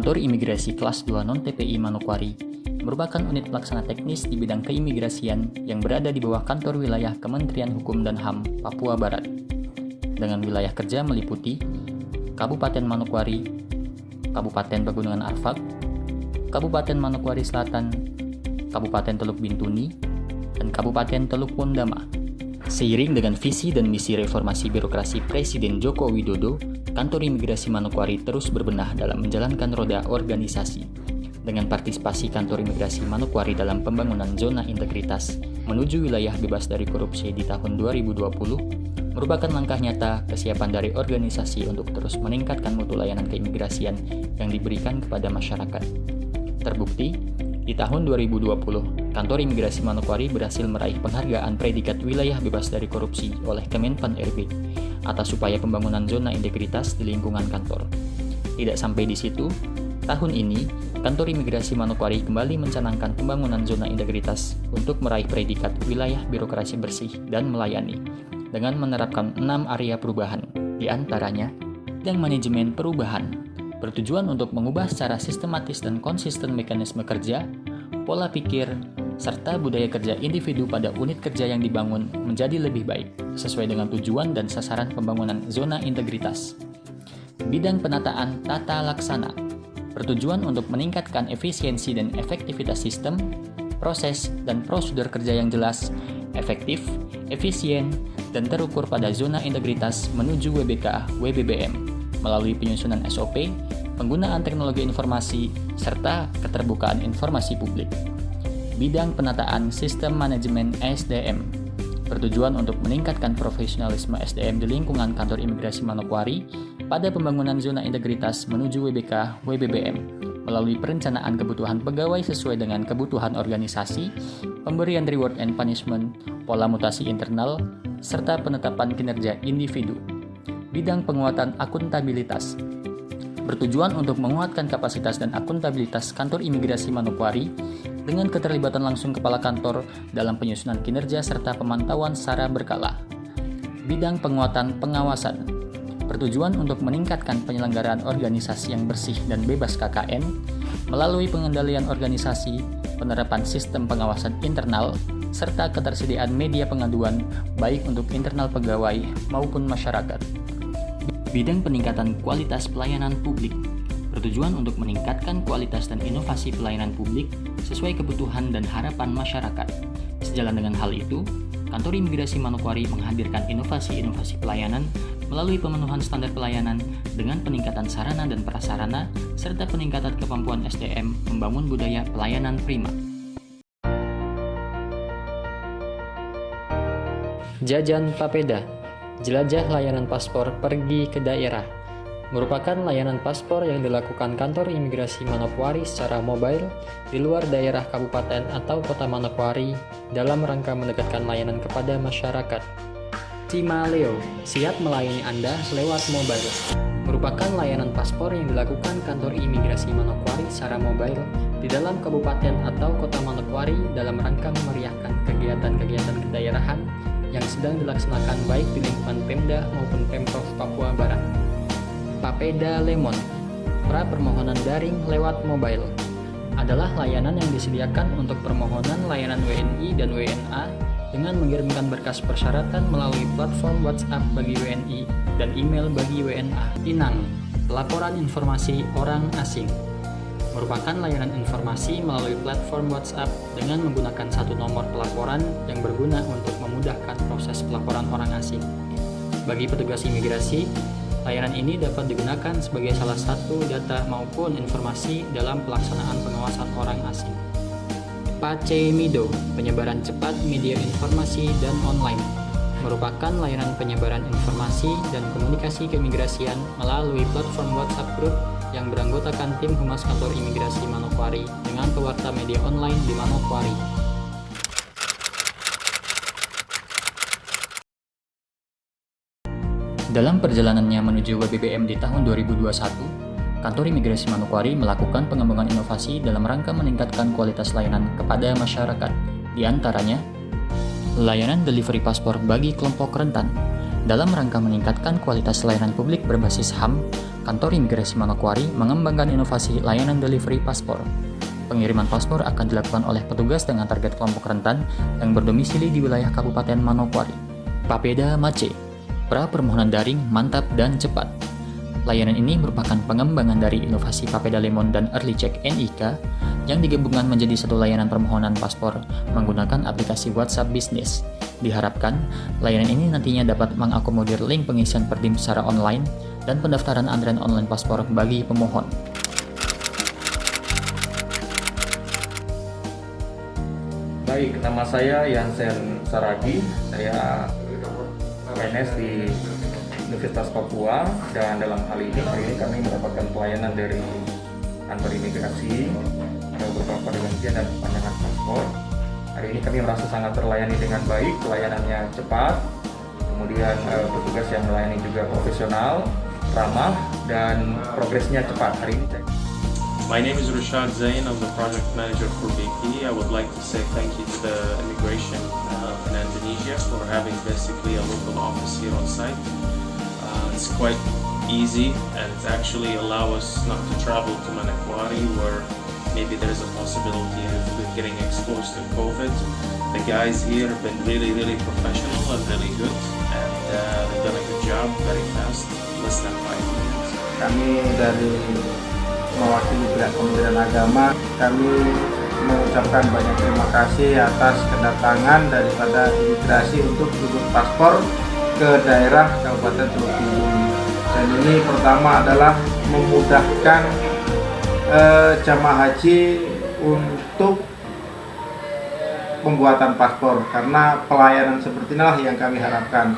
Kantor Imigrasi Kelas 2 Non-TPI Manokwari merupakan unit pelaksana teknis di bidang keimigrasian yang berada di bawah kantor wilayah Kementerian Hukum dan HAM Papua Barat. Dengan wilayah kerja meliputi Kabupaten Manokwari, Kabupaten Pegunungan Arfak, Kabupaten Manokwari Selatan, Kabupaten Teluk Bintuni, dan Kabupaten Teluk Pondama. Seiring dengan visi dan misi reformasi birokrasi Presiden Joko Widodo, Kantor Imigrasi Manokwari terus berbenah dalam menjalankan roda organisasi. Dengan partisipasi Kantor Imigrasi Manokwari dalam pembangunan zona integritas menuju wilayah bebas dari korupsi di tahun 2020, merupakan langkah nyata kesiapan dari organisasi untuk terus meningkatkan mutu layanan keimigrasian yang diberikan kepada masyarakat. Terbukti, di tahun 2020, Kantor Imigrasi Manokwari berhasil meraih penghargaan predikat wilayah bebas dari korupsi oleh Kemenpan RB atas upaya pembangunan zona integritas di lingkungan kantor. Tidak sampai di situ, tahun ini, Kantor Imigrasi Manokwari kembali mencanangkan pembangunan zona integritas untuk meraih predikat wilayah birokrasi bersih dan melayani dengan menerapkan 6 area perubahan, di antaranya bidang manajemen perubahan, bertujuan untuk mengubah secara sistematis dan konsisten mekanisme kerja, pola pikir, serta budaya kerja individu pada unit kerja yang dibangun menjadi lebih baik, sesuai dengan tujuan dan sasaran pembangunan zona integritas. Bidang penataan tata laksana, bertujuan untuk meningkatkan efisiensi dan efektivitas sistem, proses, dan prosedur kerja yang jelas, efektif, efisien, dan terukur pada zona integritas menuju WBK, WBBM, melalui penyusunan SOP, penggunaan teknologi informasi, serta keterbukaan informasi publik. Bidang penataan sistem manajemen SDM, bertujuan untuk meningkatkan profesionalisme SDM di lingkungan Kantor Imigrasi Manokwari pada pembangunan zona integritas menuju WBK, WBBM, melalui perencanaan kebutuhan pegawai sesuai dengan kebutuhan organisasi, pemberian reward and punishment, pola mutasi internal, serta penetapan kinerja individu. Bidang penguatan akuntabilitas, bertujuan untuk menguatkan kapasitas dan akuntabilitas Kantor Imigrasi Manokwari dengan keterlibatan langsung kepala kantor dalam penyusunan kinerja serta pemantauan secara berkala. Bidang penguatan pengawasan, bertujuan untuk meningkatkan penyelenggaraan organisasi yang bersih dan bebas KKN melalui pengendalian organisasi, penerapan sistem pengawasan internal, serta ketersediaan media pengaduan baik untuk internal pegawai maupun masyarakat. Bidang peningkatan kualitas pelayanan publik, bertujuan untuk meningkatkan kualitas dan inovasi pelayanan publik sesuai kebutuhan dan harapan masyarakat. Sejalan dengan hal itu, Kantor Imigrasi Manokwari menghadirkan inovasi-inovasi pelayanan melalui pemenuhan standar pelayanan dengan peningkatan sarana dan prasarana serta peningkatan kemampuan SDM membangun budaya pelayanan prima. Jajan Papeda, jelajah layanan paspor pergi ke daerah, merupakan layanan paspor yang dilakukan Kantor Imigrasi Manokwari secara mobile di luar daerah kabupaten atau kota Manokwari dalam rangka mendekatkan layanan kepada masyarakat. Simaleo, siap melayani Anda lewat mobile, merupakan layanan paspor yang dilakukan Kantor Imigrasi Manokwari secara mobile di dalam kabupaten atau kota Manokwari dalam rangka memeriahkan kegiatan-kegiatan kedaerahan yang sedang dilaksanakan baik di lingkungan Pemda maupun Pemprov Papua Barat. Papeda Lemon, pra permohonan daring lewat mobile, adalah layanan yang disediakan untuk permohonan layanan WNI dan WNA dengan mengirimkan berkas persyaratan melalui platform WhatsApp bagi WNI dan email bagi WNA. Inang, pelaporan informasi orang asing, merupakan layanan informasi melalui platform WhatsApp dengan menggunakan satu nomor pelaporan yang berguna untuk memudahkan proses pelaporan orang asing. Bagi petugas imigrasi, layanan ini dapat digunakan sebagai salah satu data maupun informasi dalam pelaksanaan pengawasan orang asing. Pacemido, penyebaran cepat media informasi dan online, merupakan layanan penyebaran informasi dan komunikasi keimigrasian melalui platform WhatsApp Group yang beranggotakan tim Humas Kantor Imigrasi Manokwari dengan pewarta media online di Manokwari. Dalam perjalanannya menuju WBBM di tahun 2021, Kantor Imigrasi Manokwari melakukan pengembangan inovasi dalam rangka meningkatkan kualitas layanan kepada masyarakat, di antaranya layanan delivery paspor bagi kelompok rentan. Dalam rangka meningkatkan kualitas layanan publik berbasis HAM, Kantor Imigrasi Manokwari mengembangkan inovasi layanan delivery paspor. Pengiriman paspor akan dilakukan oleh petugas dengan target kelompok rentan yang berdomisili di wilayah Kabupaten Manokwari. Papeda Mace, pra permohonan daring mantap dan cepat. Layanan ini merupakan pengembangan dari inovasi Papeda Lemon dan Early Check NIK yang digabungkan menjadi satu layanan permohonan paspor menggunakan aplikasi WhatsApp Business. Diharapkan, layanan ini nantinya dapat mengakomodir link pengisian perdim secara online dan pendaftaran antrean online paspor bagi pemohon. Baik, nama saya Yansen Saragi, saya PNS di Universitas Papua, dan dalam hal ini kami mendapatkan pelayanan dari kantor imigrasi berupa pergantian dan perpanjangan paspor. Hari ini kami merasa sangat terlayani dengan baik, pelayanannya cepat, kemudian petugas yang melayani juga profesional, ramah, dan progresnya cepat hari ini. My name is Rashad Zain. I'm the project manager for BP. I would like to say thank you to the immigration in Indonesia for having basically a local office here on site. It's quite easy, and it actually allows us not to travel to Manokwari where maybe there is a possibility of getting exposed to COVID. The guys here have been really professional and really good, and they've done a good job, very fast, less than 5 minutes. Kami dari mewakili pihak Kementerian Agama, kami mengucapkan banyak terima kasih atas kedatangan daripada imigrasi untuk jemput paspor ke daerah Kabupaten Teluk Bintang. Dan ini pertama adalah memudahkan jamaah haji untuk pembuatan paspor, karena pelayanan seperti inilah yang kami harapkan.